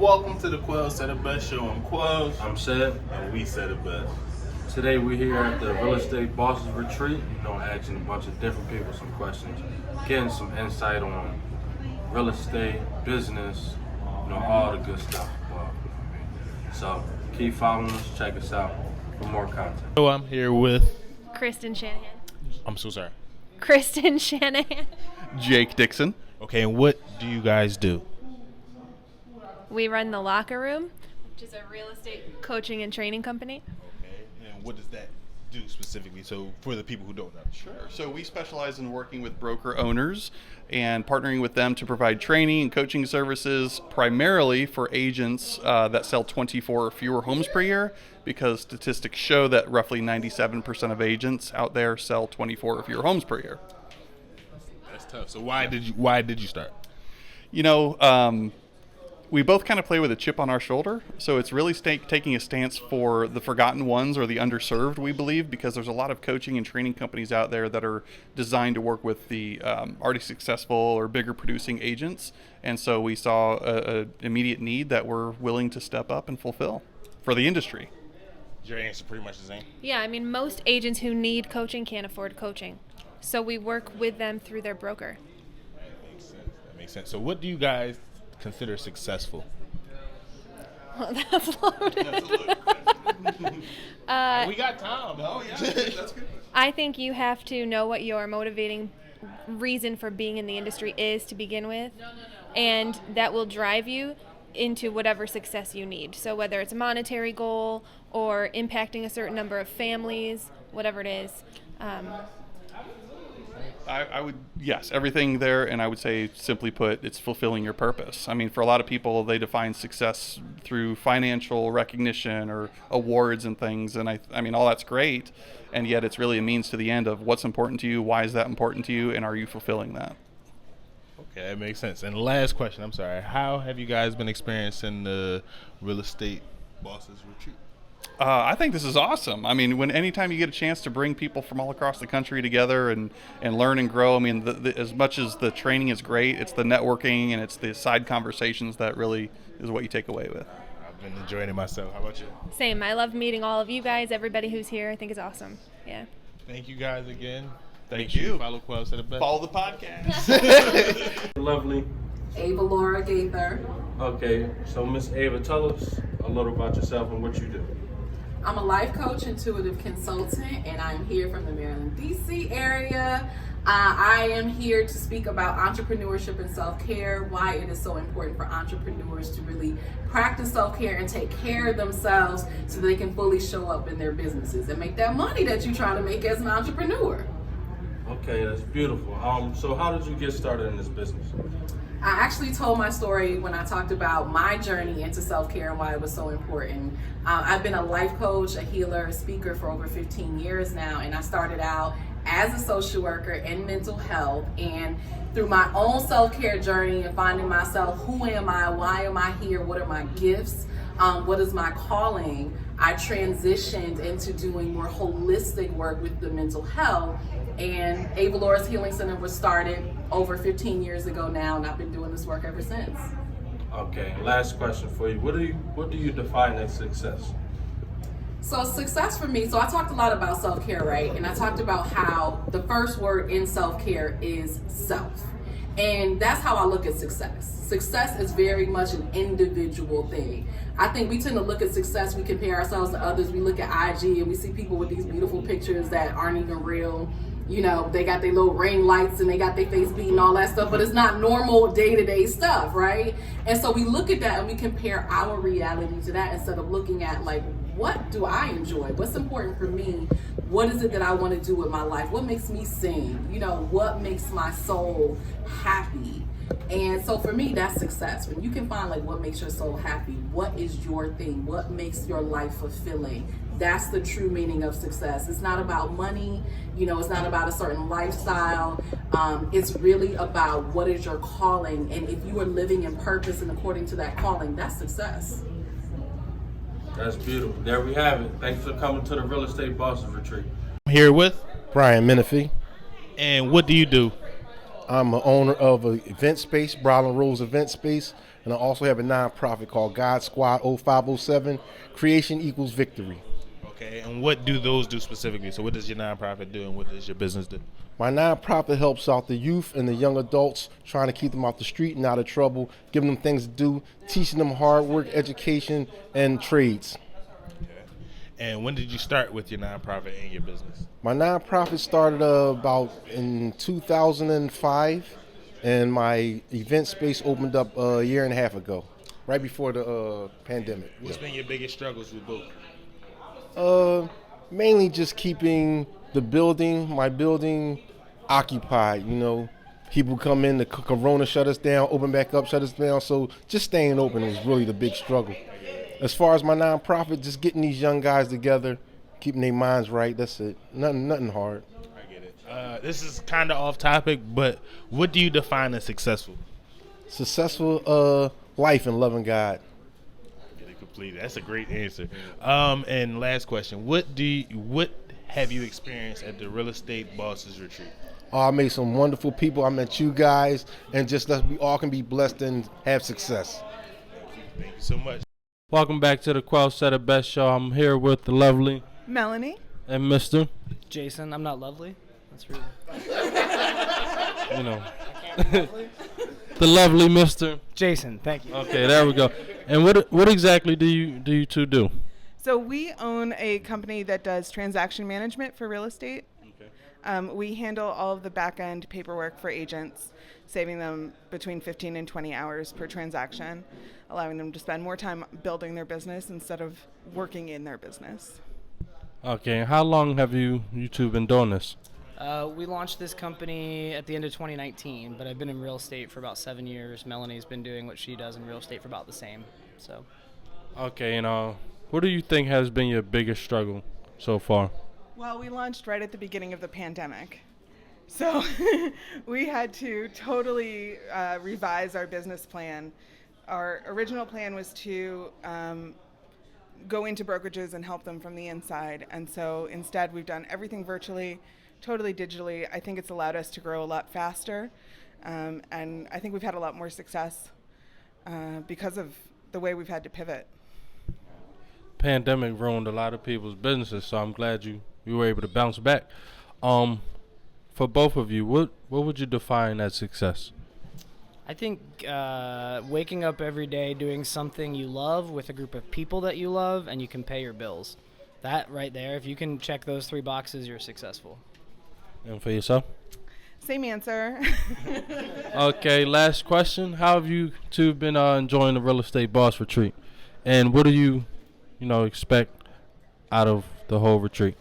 Welcome to the Quellz Sed Best show. I'm Quellz. I'm Sed. And we said it best. Today we're here at the Real Estate Bosses Retreat. Asking a bunch of different people some questions, getting some insight on real estate, business, all the good stuff. So keep following us, check us out for more content. So I'm here with Kristen Shanahan. I'm so sorry. Kristen Shanahan. Jake Dixon. Okay, and what do you guys do? We run the Locker Room, which is a real estate coaching and training company. Okay, and what does that do specifically? So for the people who don't know. Sure. So we specialize in working with broker owners and partnering with them to provide training and coaching services primarily for agents that sell 24 or fewer homes per year, because statistics show that roughly 97% of agents out there sell 24 or fewer homes per year. That's tough. So why did you start? We both kind of play with a chip on our shoulder, so it's really taking a stance for the forgotten ones or the underserved, we believe, because there's a lot of coaching and training companies out there that are designed to work with the already successful or bigger producing agents, and so we saw an immediate need that we're willing to step up and fulfill for the industry. Is your answer pretty much the same? Yeah, I mean, most agents who need coaching can't afford coaching. So we work with them through their broker. That makes sense. So what do you guys consider successful? Well, that's loaded. We got time. Oh, yeah, that's good. I think you have to know what your motivating reason for being in the industry is to begin with, and that will drive you into whatever success you need. So whether it's a monetary goal or impacting a certain number of families, whatever it is. I would, yes, everything there, and I would say, simply put, it's fulfilling your purpose. I mean, for a lot of people, they define success through financial recognition or awards and things, and I mean, all that's great, and yet it's really a means to the end of what's important to you, why is that important to you, and are you fulfilling that? Okay, that makes sense. And last question, I'm sorry, how have you guys been experiencing the Real Estate Bosses Retreat? I think this is awesome. I mean, anytime you get a chance to bring people from all across the country together and learn and grow, I mean, as much as the training is great, it's the networking and it's the side conversations that really is what you take away with. I've been enjoying it myself. How about you? Same. I love meeting all of you guys, everybody who's here. I think it's awesome. Yeah. Thank you guys again. Thank you. Follow Quellz Sed Best. Follow the podcast. Lovely. Ava Laura Gaither. Okay, so Miss Ava, tell us a little about yourself and what you do. I'm a life coach, intuitive consultant, and I'm here from the Maryland, D.C. area. I am here to speak about entrepreneurship and self-care, why it is so important for entrepreneurs to really practice self-care and take care of themselves so they can fully show up in their businesses and make that money that you're trying to make as an entrepreneur. Okay, that's beautiful. So how did you get started in this business? I actually told my story when I talked about my journey into self-care and why it was so important. I've been a life coach, a healer, a speaker for over 15 years now, and I started out as a social worker in mental health, and through my own self-care journey and finding myself, who am I, why am I here, what are my gifts, what is my calling, I transitioned into doing more holistic work with the mental health. And Ava Laura's Healing Center was started over 15 years ago now, and I've been doing this work ever since. Okay, last question for you. What do you define as success? So success for me, so I talked a lot about self-care, right? And I talked about how the first word in self-care is self. And that's how I look at success. Success is very much an individual thing. I think we tend to look at success, we compare ourselves to others, we look at IG and we see people with these beautiful pictures that aren't even real. You know, they got their little ring lights and they got their face beating, all that stuff, but it's not normal day-to-day stuff, right? And so we look at that and we compare our reality to that instead of looking at, like, what do I enjoy? What's important for me? What is it that I want to do with my life? What makes me sing? You know, what makes my soul happy? And so for me, that's success. When you can find, like, what makes your soul happy, what is your thing, what makes your life fulfilling, that's the true meaning of success. It's not about money, you know, it's not about a certain lifestyle. It's really about what is your calling, and if you are living in purpose and according to that calling, that's success. That's beautiful. There we have it. Thanks for coming to the Real Estate Bosses Retreat. I'm here with Brian Menifee. And what do you do? I'm an owner of an event space, Browland Rose Event Space, and I also have a nonprofit called God Squad 0507, Creation Equals Victory. Okay, and what do those do specifically? So what does your nonprofit do and what does your business do? My nonprofit helps out the youth and the young adults, trying to keep them off the street and out of trouble, giving them things to do, teaching them hard work, education, and trades. And when did you start with your nonprofit and your business? My nonprofit started about in 2005, and my event space opened up a year and a half ago, right before the pandemic. What's been your biggest struggles with both? Mainly just keeping my building occupied. You know, people come in, the corona shut us down, open back up, shut us down. So just staying open was really the big struggle. As far as my nonprofit, just getting these young guys together, keeping their minds right. That's it. Nothing hard. I get it. This is kind of off topic, but what do you define as successful? Successful life and loving God. Get it completed. That's a great answer. And last question: what have you experienced at the Real Estate Bosses Retreat? I met some wonderful people. I met you guys, and just that we all can be blessed and have success. Thank you so much. Welcome back to the Quellz Sed Best Show. I'm here with the lovely Melanie and Mr. Jason. I'm not lovely. That's rude. You know, the lovely Mr. Jason. Thank you. Okay, there we go. And what exactly do you two do? So we own a company that does transaction management for real estate. We handle all of the back-end paperwork for agents, saving them between 15 and 20 hours per transaction, allowing them to spend more time building their business instead of working in their business. Okay, and how long have you two been doing this? We launched this company at the end of 2019, but I've been in real estate for about 7 years. Melanie's been doing what she does in real estate for about the same. So. Okay, and what do you think has been your biggest struggle so far? Well, we launched right at the beginning of the pandemic. So we had to totally revise our business plan. Our original plan was to go into brokerages and help them from the inside. And so instead we've done everything virtually, totally digitally. I think it's allowed us to grow a lot faster. And I think we've had a lot more success because of the way we've had to pivot. Pandemic ruined a lot of people's businesses, so I'm glad you were able to bounce back. For both of you, what would you define as success? I think waking up every day doing something you love with a group of people that you love and you can pay your bills. That right there, if you can check those 3 boxes, you're successful. And for yourself? Same answer. Okay, last question. How have you two been enjoying the Real Estate Boss Retreat? And what do you expect out of the whole retreat?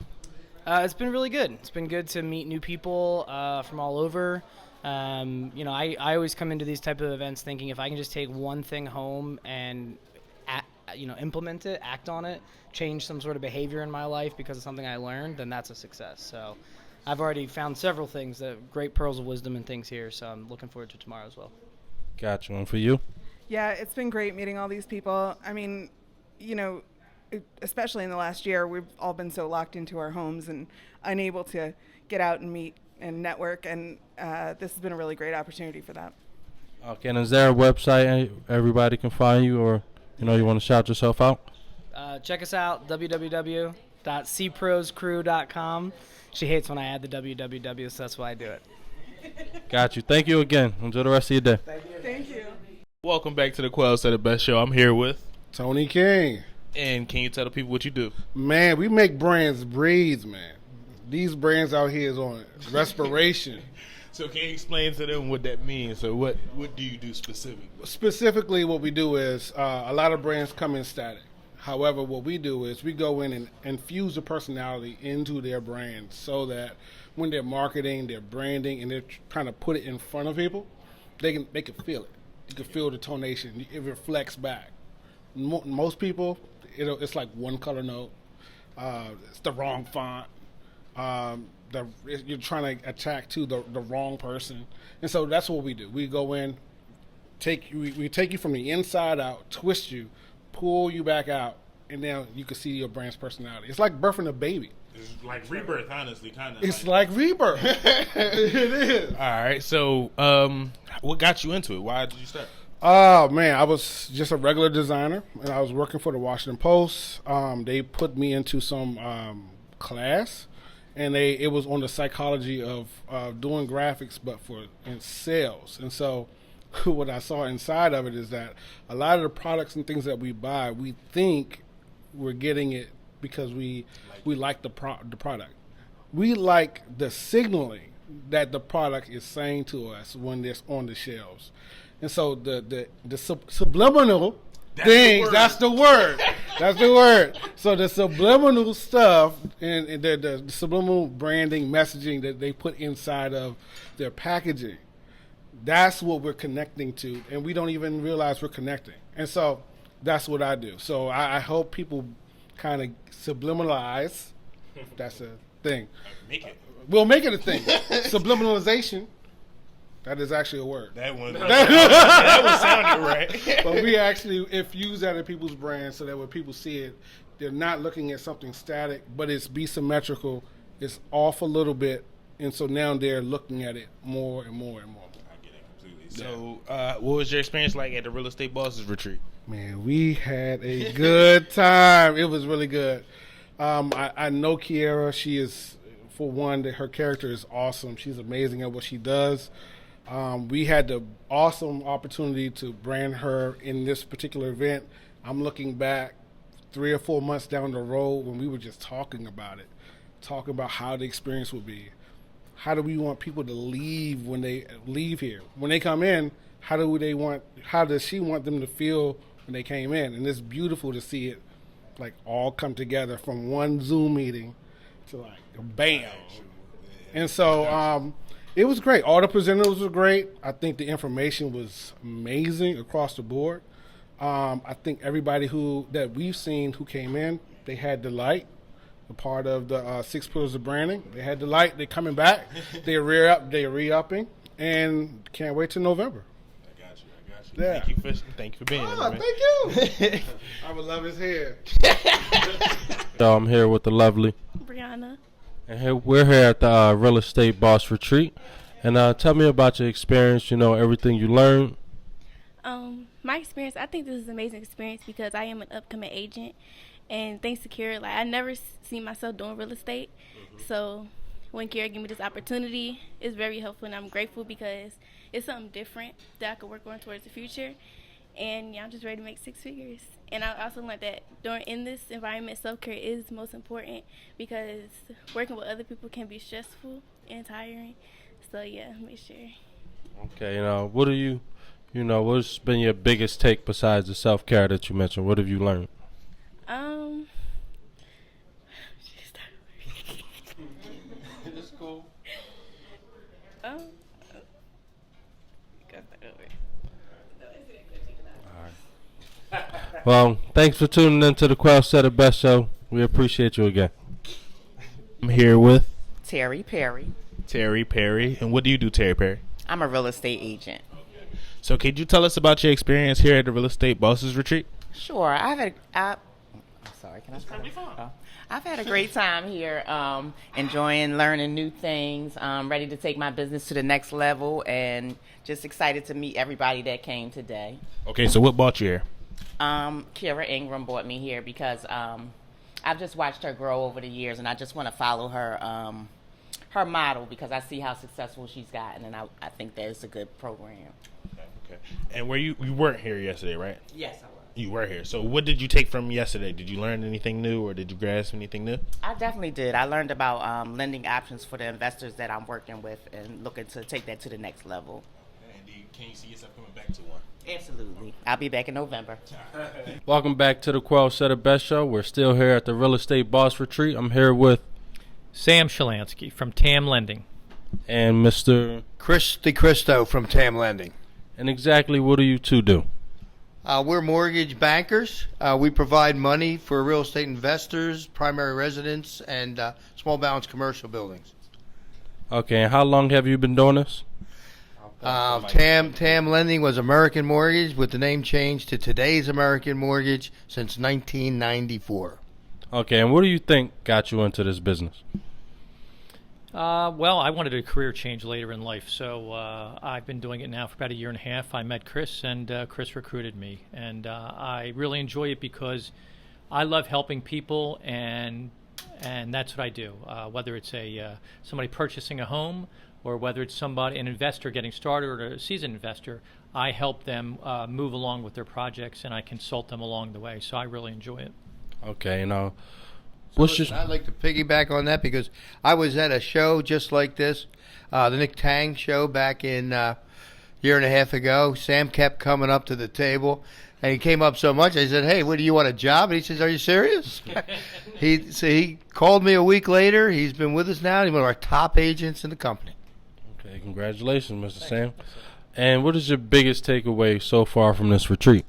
It's been really good. It's been good to meet new people from all over. I always come into these type of events thinking if I can just take one thing home and implement it, act on it, change some sort of behavior in my life because of something I learned, then that's a success. So I've already found several things, great pearls of wisdom and things here, so I'm looking forward to tomorrow as well. Gotcha. And for you? Yeah, it's been great meeting all these people. I mean, especially in the last year, we've all been so locked into our homes and unable to get out and meet and network, and this has been a really great opportunity for that. Okay, and is there a website everybody can find you, or you want to shout yourself out? Check us out, www.cproscrew.com. She hates when I add the www, so that's why I do it. Got you. Thank you again. Enjoy the rest of your day. Thank you. Welcome back to the Quellz Sed Best Show. I'm here with Tony King. And can you tell the people what you do? Man, we make brands breathe, man. These brands out here is on respiration. So can you explain to them what that means? So what do you do specifically? Specifically, what we do is a lot of brands come in static. However, what we do is we go in and infuse the personality into their brand so that when they're marketing, they're branding, and they're trying to put it in front of people, they can feel it. You can feel the tonation. It reflects back. Most people, it's like one color note. It's the wrong font. You're trying to attack to the wrong person, and so that's what we do. We go in, we take you from the inside out, twist you, pull you back out, and now you can see your brand's personality. It's like birthing a baby. It's like rebirth, honestly, kind of. It's like rebirth. It is. All right. So, what got you into it? Why did you start? Oh man, I was just a regular designer, and I was working for the Washington Post. They put me into some class, and it was on the psychology of doing graphics, but in sales. And so, what I saw inside of it is that a lot of the products and things that we buy, we think we're getting it because we like the product. We like the signaling that the product is saying to us when it's on the shelves. And so the subliminal things, that's the word. That's the word. So the subliminal stuff and the subliminal branding messaging that they put inside of their packaging, that's what we're connecting to, and we don't even realize we're connecting. And so that's what I do. So I hope people kind of subliminalize, if that's a thing. Make it. We'll make it a thing. Subliminalization. That is actually a word. That one sounded right. But we actually infuse that in people's brands so that when people see it, they're not looking at something static, but it's be symmetrical. It's off a little bit, and so now they're looking at it more and more and more. I get it completely. So, what was your experience like at the Real Estate Bosses Retreat? Man, we had a good time. It was really good. I know Kiera. She is, for one, that her character is awesome. She's amazing at what she does. We had the awesome opportunity to brand her in this particular event. I'm looking back 3 or 4 months down the road when we were just talking about it, talking about how the experience would be. How do we want people to leave when they leave here? When they come in, how does she want them to feel when they came in? And it's beautiful to see it like all come together from one Zoom meeting to like bam. And so it was great. All the presenters were great. I think the information was amazing across the board. I think everybody that we've seen who came in, they had delight. A part of the 6 pillars of branding. They had delight. They're coming back. They're re-upping, and can't wait till November. I got you. Yeah. Thank you for being here, man. Thank you. I would love his hair. So I'm here with the lovely Brianna. And we're here at the Real Estate Boss Retreat. And tell me about your experience, everything you learned. My experience, I think this is an amazing experience because I am an upcoming agent. And thanks to Kiera, I never seen myself doing real estate. So when Kiera gave me this opportunity, it's very helpful, and I'm grateful because it's something different that I could work on towards the future. And I'm just ready to make 6 figures. And I also learned that in this environment, self-care is most important because working with other people can be stressful and tiring. So yeah, make sure. Okay, what's been your biggest take besides the self-care that you mentioned? What have you learned? It's cool. Well, thanks for tuning in to the Quellz Sed Best Show. We appreciate you again. I'm here with Terry Perry. Terry Perry. And what do you do, Terry Perry? I'm a real estate agent. So could you tell us about your experience here at the Real Estate Bosses Retreat? Sure. I've had a great time here, enjoying learning new things, ready to take my business to the next level, and just excited to meet everybody that came today. Okay, so what brought you here? Kira Ingram brought me here because I've just watched her grow over the years, and I just want to follow her model because I see how successful she's gotten, and I think that it's a good program. Okay. And you weren't here yesterday, right? Yes, I was. You were here. So what did you take from yesterday? Did you learn anything new, or did you grasp anything new? I definitely did. I learned about lending options for the investors that I'm working with and looking to take that to the next level. And can you see yourself coming back to one? Absolutely. I'll be back in November. Welcome back to the Quellz Sed Best Show. We're still here at the Real Estate Boss Retreat. I'm here with Sam Shalansky from TAM Lending. And Mr. Chris DeCristo from TAM Lending. And exactly what do you two do? We're mortgage bankers. We provide money for real estate investors, primary residents, and small balance commercial buildings. Okay, and how long have you been doing this? TAM Lending was American Mortgage with the name changed to Today's American Mortgage since 1994. Okay, and what do you think got you into this business? Well, I wanted a career change later in life, so I've been doing it now for about a year and a half. I met Chris, and Chris recruited me, and I really enjoy it because I love helping people, and that's what I do. Whether it's somebody purchasing a home, or whether it's an investor getting started, or a seasoned investor, I help them move along with their projects, and I consult them along the way. So I really enjoy it. Okay, now, I'd like to piggyback on that because I was at a show just like this, the Nick Tang show back in year and a half ago. Sam kept coming up to the table, and he came up so much. I said, "Hey, what do you want, a job?" And he says, "Are you serious?" He called me a week later. He's been with us now. He's one of our top agents in the company. Okay, congratulations, Mr. Sam. And what is your biggest takeaway so far from this retreat?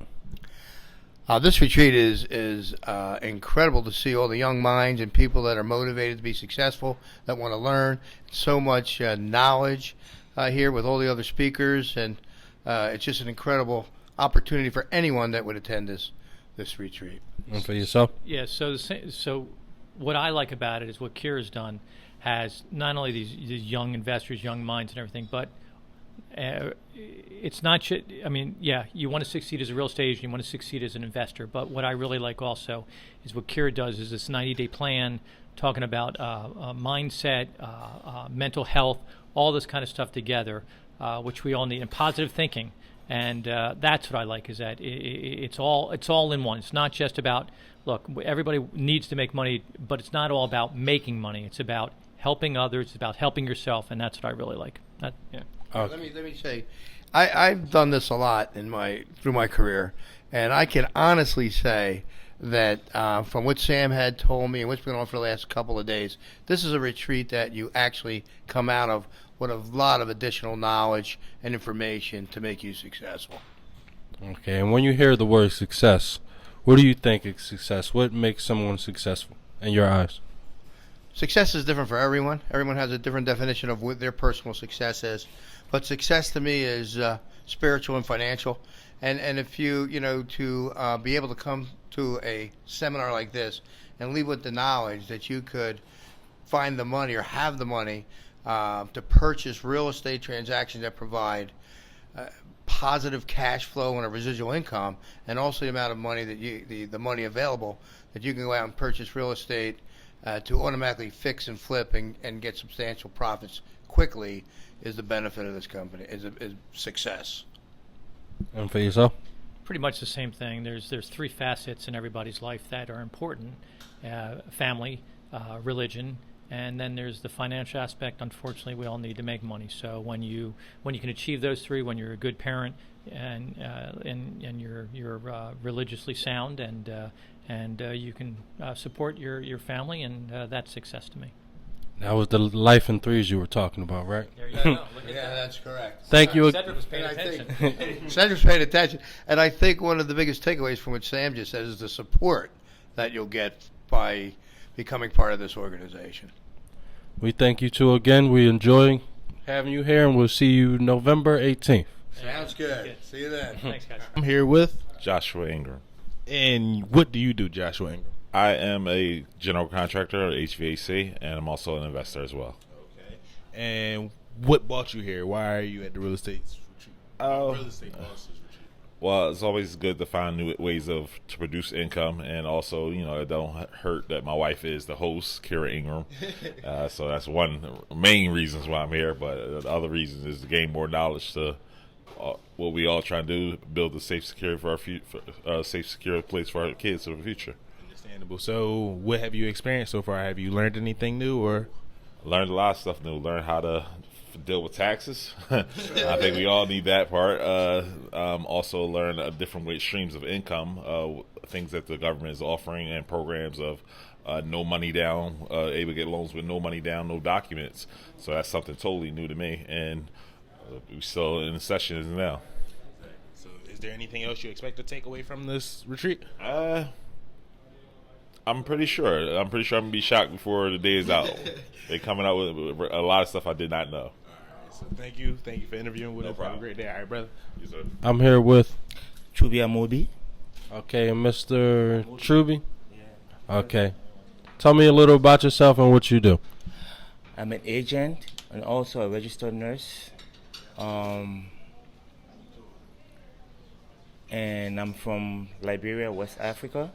This retreat is incredible to see all the young minds and people that are motivated to be successful, that want to learn. So much knowledge here with all the other speakers, and it's just an incredible opportunity for anyone that would attend this retreat. And for yourself? Yeah. So what I like about it is what Kira's done has not only these young investors, young minds, and everything, but it's not. I mean, yeah, you want to succeed as a real estate agent, you want to succeed as an investor. But what I really like also is what Kira does is this 90-day plan, talking about mindset, mental health, all this kind of stuff together, which we all need, and positive thinking. And that's what I like, is that it's all in one. It's not just about, look, everybody needs to make money, but it's not all about making money. It's about helping others. It's about helping yourself, and that's what I really like. Yeah. Let me say, I've done this a lot through my career, and I can honestly say that from what Sam had told me and what's been on for the last couple of days, this is a retreat that you actually come out of with a lot of additional knowledge and information to make you successful. Okay, and when you hear the word success, what do you think is success? What makes someone successful in your eyes? Success is different for everyone. Everyone has a different definition of what their personal success is. But success to me is spiritual and financial. And if to be able to come to a seminar like this and leave with the knowledge that you could find the money or have the money to purchase real estate transactions that provide positive cash flow and a residual income, and also the amount of money that the money available that you can go out and purchase real estate to automatically fix and flip and get substantial profits quickly, is the benefit of this company, is success. And for yourself? Pretty much the same thing. There's three facets in everybody's life that are important: family, religion, and then there's the financial aspect. Unfortunately, we all need to make money. So when you can achieve those three, when you're a good parent and you're religiously sound, and you can support your family, and that's success to me. That was the life in threes you were talking about, right? There you go. Yeah, that's correct. Thank you. Cedric was paying attention. Cedric's paying attention. And I think one of the biggest takeaways from what Sam just said is the support that you'll get by becoming part of this organization. We thank you two again. We enjoy having you here, and we'll see you November 18th. Sounds good. See you then. Thanks, guys. I'm here with Joshua Ingram. And what do you do, Joshua Ingram? I am a general contractor at HVAC, and I'm also an investor as well. Okay. And what brought you here? Why are you at the real estate retreat? Real estate bosses retreat. Well, it's always good to find new ways to produce income, and also, it don't hurt that my wife is the host, Kira Ingram. So that's one main reasons why I'm here. But the other reason is to gain more knowledge to what we all try to do: build a safe, secure safe, secure place for our kids for the future. Understandable. So, what have you experienced so far? Have you learned anything new, or learned a lot of stuff new? Learned how to deal with taxes. I think we all need that part. Also learn different streams of income, things that the government is offering, and programs of no money down, able to get loans with no money down, no documents. So that's something totally new to me, and we're still in the sessions now. So is there anything else you expect to take away from this retreat? I'm pretty sure. I'm going to be shocked before the day is out. They're coming out with a lot of stuff I did not know. All right, so thank you for interviewing with us. Have a great day. All right, brother. Yes, sir. I'm here with Chubi Amodi. Okay, Mr. Truby. Yeah. Okay. Tell me a little about yourself and what you do. I'm an agent and also a registered nurse. And I'm from Liberia, West Africa.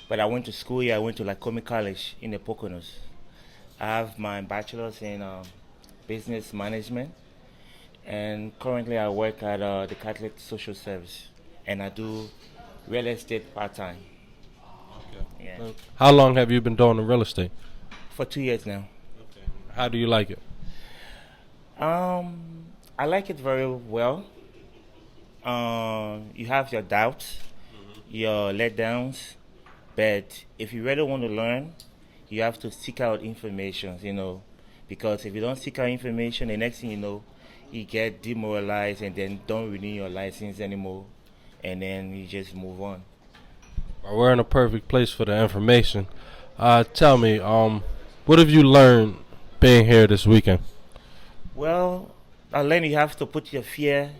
But I went to school here. I went to Lycoming College in the Poconos. I have my bachelor's in business management. And currently I work at the Catholic Social Service. And I do real estate part-time. Yeah. How long have you been doing the real estate? For 2 years now. How do you like it? I like it very well. You have your doubts, your letdowns, but if you really want to learn, you have to seek out information, because if you don't seek out information, the next thing you know, you get demoralized and then don't renew your license anymore, and then you just move on. Well, we're in a perfect place for the information. Tell me, what have you learned being here this weekend? Well, I learned you have to put your fear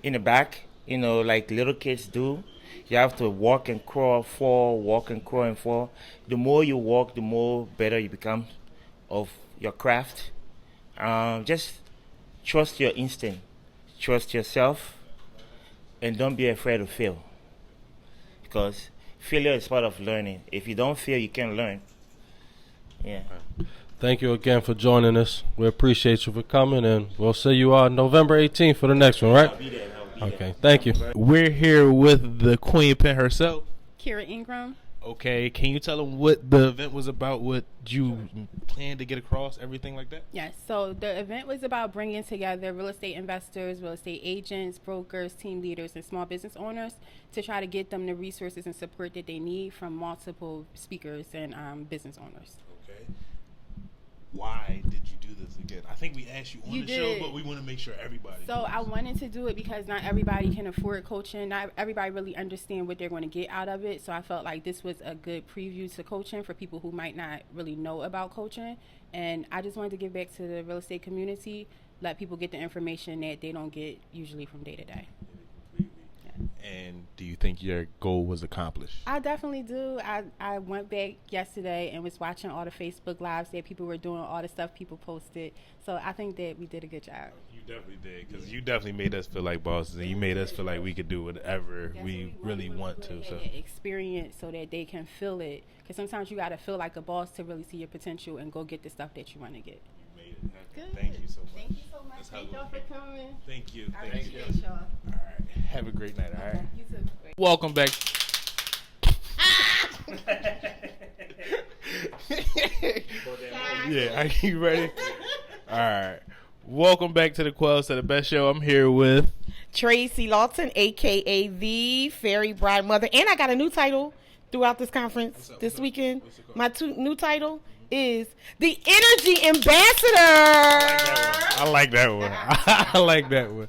in the back, like little kids do. You have to walk and crawl, fall, walk and crawl and fall. The more you walk, the more better you become of your craft. Just trust your instinct, trust yourself, and don't be afraid to fail. Because failure is part of learning. If you don't fail, you can't learn. Yeah. Thank you again for joining us. We appreciate you for coming, and we'll see you on November 18th for the next one, right? I'll be there. Okay, thank you. We're here with the Queen Pen herself. Kira Ingram. Okay, can you tell them what the event was about, what you planned to get across, everything like that? Yes, so the event was about bringing together real estate investors, real estate agents, brokers, team leaders, and small business owners to try to get them the resources and support that they need from multiple speakers and business owners. Okay. Why did you do this again? I think we asked you on the show, but we want to make sure everybody So I wanted to do it because not everybody can afford coaching. Not everybody really understand what they're going to get out of it. So I felt like this was a good preview to coaching for people who might not really know about coaching. And I just wanted to give back to the real estate community, let people get the information that they don't get usually from day to day. And do you think your goal was accomplished? I definitely do. I went back yesterday and was watching all the Facebook Lives that people were doing, all the stuff people posted. So I think that we did a good job. You definitely did, because you definitely made us feel like bosses, and you made us feel like we could do whatever we really want to. So Experience so that they can feel it. Because sometimes you got to feel like a boss to really see your potential and go get the stuff that you want to get. You made it happen. Good. Thank you so much. Thank you so much. Thank y'all for coming. Thank you. I Thank you. appreciate y'all. All right. Have a great night. All right. You too. Welcome back. Yeah, are you ready? All right. Welcome back to the Quellz Sed, the best show. I'm here with Tracy Lawton, aka the Fairy Bride Mother, and I got a new title throughout this conference this weekend. My new title is the Energy Ambassador. I like that one. I like that one.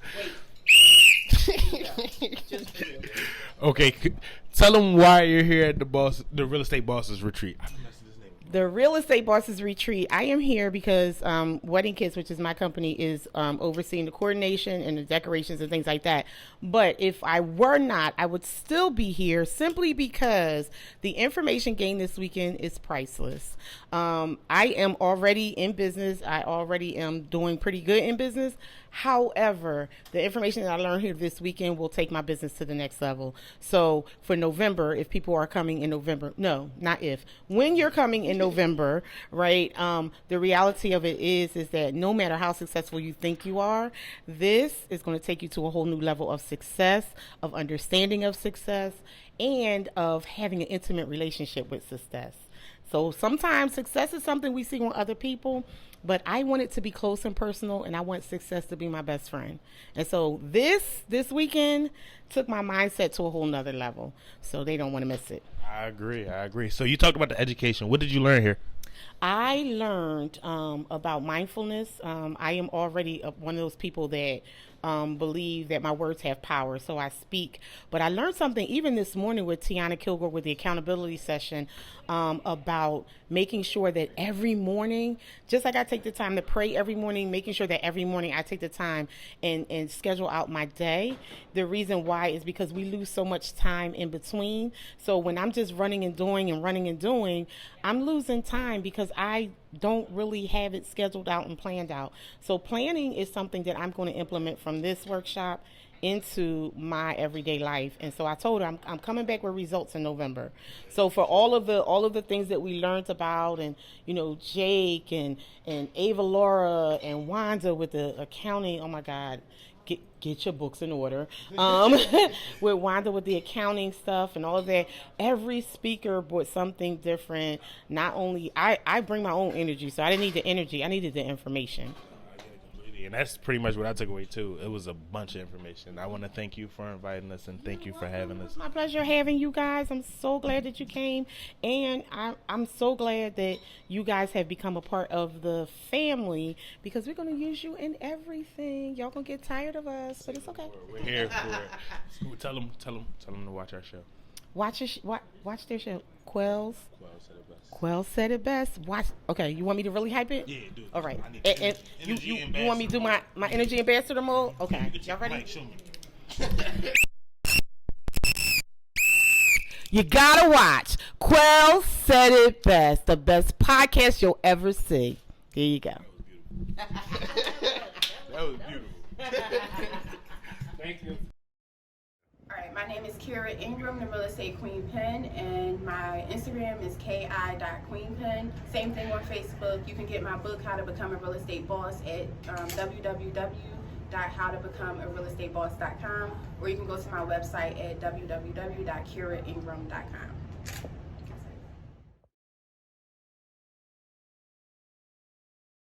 Okay, tell them why you're here at the Real Estate Bosses Retreat. The Real Estate Bosses Retreat. I am here because Wedding Kids, which is my company, is overseeing the coordination and the decorations and things like that. But if I were not, I would still be here simply because the information gained this weekend is priceless. I am already in business. I already am doing pretty good in business. However, the information that I learned here this weekend will take my business to the next level. So for November, if people are coming in November, no, not if, when you're coming in November, right, the reality of it is that no matter how successful you think you are, this is going to take you to a whole new level of success, of understanding of success, and of having an intimate relationship with success. So sometimes success is something we see on other people, but I want it to be close and personal, and I want success to be my best friend. And so this weekend took my mindset to a whole nother level. So they don't want to miss it. I agree. So you talked about the education. What did you learn here? I learned about mindfulness. I am already one of those people that believe that my words have power, so I speak. But I learned something even this morning with Tiana Kilgore with the accountability session about making sure that every morning, just like I take the time to pray every morning, making sure that every morning I take the time and schedule out my day. The reason why is because we lose so much time in between. So when I'm just running and doing, I'm losing time because I don't really have it scheduled out and planned out. So planning is something that I'm going to implement from this workshop into my everyday life. And so I told her I'm coming back with results in November. So for all of the things that we learned about, and Jake and Ava Laura and Wanda with the accounting, oh my God, get your books in order. With Wanda with the accounting stuff and all of that, every speaker brought something different. Not only I bring my own energy, so I didn't need the energy, I needed the information. And that's pretty much what I took away too. It was a bunch of information. I want to thank you for inviting us, and thank you for having us. My pleasure having you guys. I'm so glad that you came, and I'm so glad that you guys have become a part of the family, because we're going to use you in everything. Y'all going to get tired of us, but it's okay. We're here for it. Tell them to watch our show. Watch their show. Quellz Sed it best. Watch. Okay, you want me to really hype it? Yeah, do it. All right. And you want me to do my energy ambassador mode? Okay. Y'all ready? Show me. You gotta watch Quellz Sed it best, the best podcast you'll ever see. Here you go. That was beautiful. Thank you. All right, my name is Kira Ingram, the Real Estate Queen Pen, and my Instagram is ki.queenpen. Same thing on Facebook. You can get my book, How to Become a Real Estate Boss, at www.howtobecomearealestateboss.com, or you can go to my website at www.kiraingram.com.